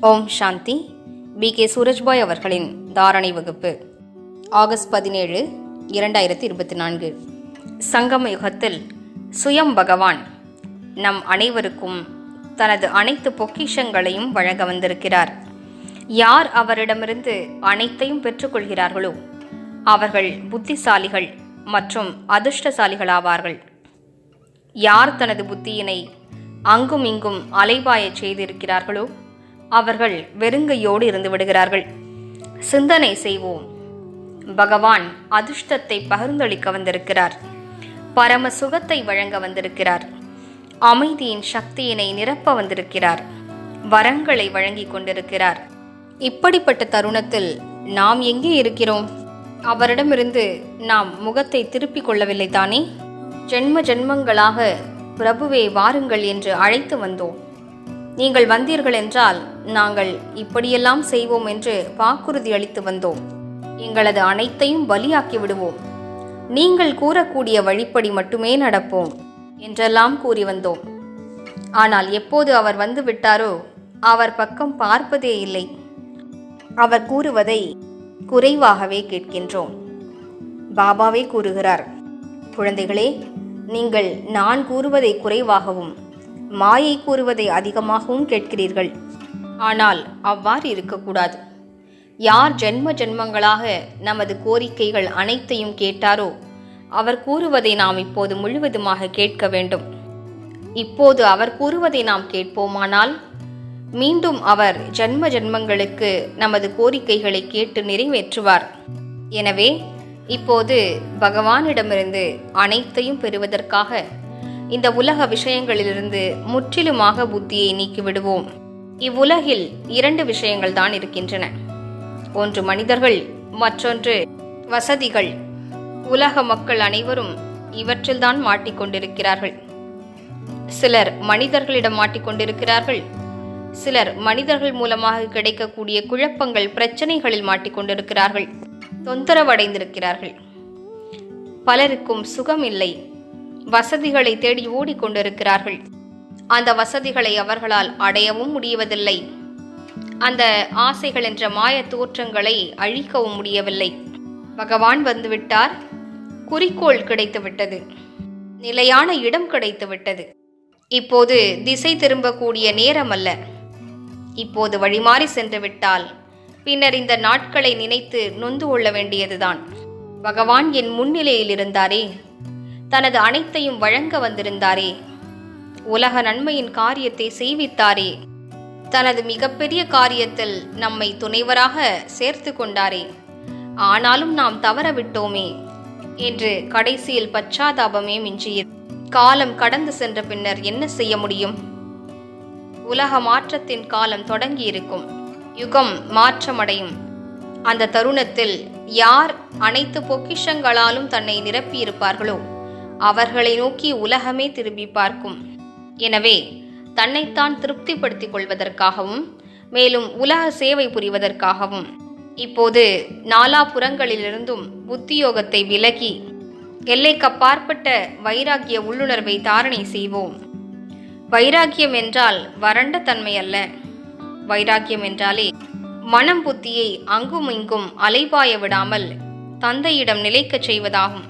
ஓம் சாந்தி. B.K. Surajbhai அவர்களின் தாரணை வகுப்பு, ஆகஸ்ட் 17, 2024. சங்கம யுகத்தில் சுயம் பகவான் நம் அனைவருக்கும் தனது அனைத்து பொக்கிஷங்களையும் வழங்க வந்திருக்கிறார். யார் அவரிடமிருந்து அனைத்தையும் பெற்றுக்கொள்கிறார்களோ அவர்கள் புத்திசாலிகள் மற்றும் அதிர்ஷ்டசாலிகளாவார்கள். யார் தனது புத்தியினை அங்கும் இங்கும் அலைபாயச் செய்திருக்கிறார்களோ அவர்கள் வெறுங்கையோடு இருந்து விடுகிறார்கள். சிந்தனை செய்வோம். பகவான் அதிர்ஷ்டத்தை பகிர்ந்தளிக்க வந்திருக்கிறார். பரம சுகத்தை வழங்க வந்திருக்கிறார். அமைதியின் சக்தியினை நிரப்ப வந்திருக்கிறார். வரங்களை வழங்கிக் கொண்டிருக்கிறார். இப்படிப்பட்ட தருணத்தில் நாம் எங்கே இருக்கிறோம்? அவரிடமிருந்து நாம் முகத்தை திருப்பிக் கொள்ளவில்லை தானே? ஜென்ம ஜென்மங்களாக பிரபுவே வாருங்கள் என்று அழைத்து வந்தோம். நீங்கள் வந்தீர்கள் என்றால் நாங்கள் இப்படியெல்லாம் செய்வோம் என்று வாக்குறுதி அளித்து வந்தோம். எங்களது அனைத்தையும் பலியாக்கி விடுவோம். நீங்கள் கூறக்கூடிய வழிப்படி மட்டுமே நடப்போம் என்றெல்லாம் கூறி வந்தோம். ஆனால் எப்போது அவர் வந்து விட்டாரோ அவர் பக்கம் பார்ப்பதே இல்லை. அவர் கூறுவதை குறைவாகவே கேட்கின்றோம். பாபாவே கூறுகிறார், குழந்தைகளே, நீங்கள் நான் கூறுவதை குறைவாகவும் மாயை கூறுவதை அதிகமாகவும் கேட்கிறீர்கள். ஆனால் அவ்வாறு இருக்கக்கூடாது. யார் ஜென்ம ஜென்மங்களாக நமது கோரிக்கைகள் அனைத்தையும் கேட்டாரோ அவர் கூறுவதை நாம் இப்போது முழுவதுமாக கேட்க வேண்டும். இப்போது அவர் கூறுவதை நாம் கேட்போமானால் மீண்டும் அவர் ஜென்ம ஜென்மங்களுக்கு நமது கோரிக்கைகளை கேட்டு நிறைவேற்றுவார். எனவே இப்போது பகவானிடமிருந்து அனைத்தையும் பெறுவதற்காக இந்த உலக விஷயங்களிலிருந்து முற்றிலுமாக புத்தியை நீக்கிவிடுவோம். இவ்வுலகில் 2 விஷயங்கள் தான் இருக்கின்றன. ஒன்று மனிதர்கள், மற்றொன்று வசதிகள். உலக மக்கள் அனைவரும் இவற்றில்தான் மாட்டிக்கொண்டிருக்கிறார்கள். சிலர் மனிதர்களிடம் மாட்டிக்கொண்டிருக்கிறார்கள். சிலர் மனிதர்கள் மூலமாக கிடைக்கக்கூடிய குழப்பங்கள், பிரச்சனைகளில் மாட்டிக்கொண்டிருக்கிறார்கள். தொந்தரவடைந்திருக்கிறார்கள். பலருக்கும் சுகம் இல்லை. வசதிகளை தேடி ஓடிக்கொண்டிருக்கிறார்கள். அந்த வசதிகளை அவர்களால் அடையவும் முடியவதில்லை. அந்த ஆசைகள் என்ற மாய தோற்றங்களை அழிக்கவும் முடியவில்லை. பகவான் வந்துவிட்டார். குறிக்கோள் கிடைத்துவிட்டது. நிலையான இடம் கிடைத்துவிட்டது. இப்போது திசை திரும்பக்கூடிய நேரம் அல்ல. இப்போது வழிமாறி சென்று விட்டால் பின்னர் இந்த நாட்களை நினைத்து நொந்து கொள்ள வேண்டியதுதான். பகவான் என் முன்னிலையில் இருந்தாரே, தனது அனைத்தையும் வழங்க வந்திருந்தாரே, உலக நன்மையின் காரியத்தை செய்வித்தாரே, தனது மிகப்பெரிய காரியத்தில் நம்மை துணைவராக சேர்த்து கொண்டாரே, ஆனாலும் நாம் தவறவிட்டோமே என்று கடைசியில் பச்சாதாபமே மிஞ்சியது. காலம் கடந்து சென்ற பின்னர் என்ன செய்ய முடியும்? உலக மாற்றத்தின் காலம் தொடங்கி இருக்கும். யுகம் மாற்றமடையும். அந்த தருணத்தில் யார் அனைத்து பொக்கிஷங்களாலும் தன்னை நிரப்பியிருப்பார்களோ அவர்களை நோக்கி உலகமே திரும்பி பார்க்கும். எனவே தன்னைத்தான் திருப்திப்படுத்திக் கொள்வதற்காகவும் மேலும் உலக சேவை புரிவதற்காகவும் இப்போது நாலாபுறங்களிலிருந்தும் புத்தியோகத்தை விலகி எல்லைக்கப்பாற்பட்ட வைராகிய உள்ளுணர்வை தாரணை செய்வோம். வைராகியம் என்றால் வறண்ட தன்மை அல்ல. வைராகியம் என்றாலே மனம் புத்தியை அங்கும் இங்கும் அலைபாய விடாமல் தந்தையிடம் நிலைக்கச் செய்வதாகும்.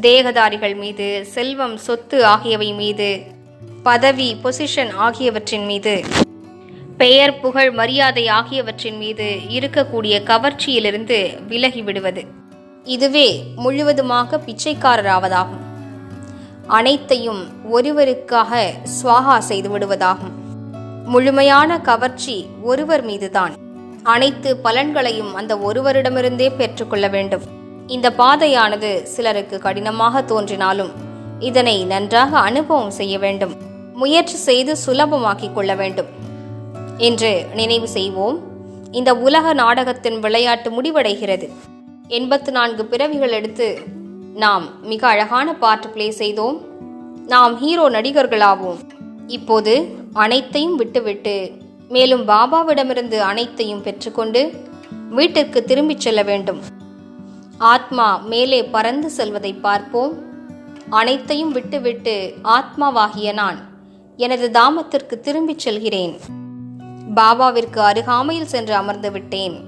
தேகதாரிகள் மீது, செல்வம், சொத்து ஆகியவை மீது, பதவி, பொசிஷன் ஆகியவற்றின் மீது, பெயர், புகழ், மரியாதை ஆகியவற்றின் மீது இருக்கக்கூடிய கவர்ச்சியிலிருந்து விலகி விடுவது. இதுவே முழுவதுமாக பிச்சைக்காரராவதாகும். அனைத்தையும் ஒருவருக்காக ஸ்வாகா செய்து விடுவதாகும். முழுமையான கவர்ச்சி ஒருவர் மீதுதான். அனைத்து பலன்களையும் அந்த ஒருவரிடமிருந்தே பெற்றுக்கொள்ள வேண்டும். இந்த பாதையானது சிலருக்கு கடினமாக தோன்றினாலும் இதனை நன்றாக அனுபவம் செய்ய வேண்டும். முயற்சி செய்து சுலபமாக்கிக் கொள்ள வேண்டும் என்று நினைவு செய்வோம். இந்த உலக நாடகத்தின் விளையாட்டு முடிவடைகிறது. 84 பிறவிகள் எடுத்து நாம் மிக அழகான பார்ட் பிளே செய்தோம். நாம் ஹீரோ நடிகர்களாவோம். இப்போது அனைத்தையும் விட்டுவிட்டு மேலும் பாபாவிடமிருந்து அனைத்தையும் பெற்றுக்கொண்டு வீட்டிற்கு திரும்பிச் செல்ல வேண்டும். ஆத்மா மேலே பறந்து செல்வதை பார்ப்போம். அனைத்தையும் விட்டுவிட்டு ஆத்மாவாகிய நான் எனது தாமத்திற்கு திரும்பிச் செல்கிறேன். பாபாவிற்கு அருகாமையில் சென்று அமர்ந்து விட்டேன்.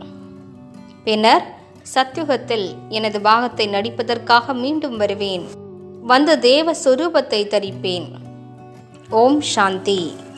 பின்னர் சத்யுகத்தில் எனது பாகத்தை நடிப்பதற்காக மீண்டும் வருவேன். வந்து தேவ சொரூபத்தை தரிப்பேன். ஓம் சாந்தி.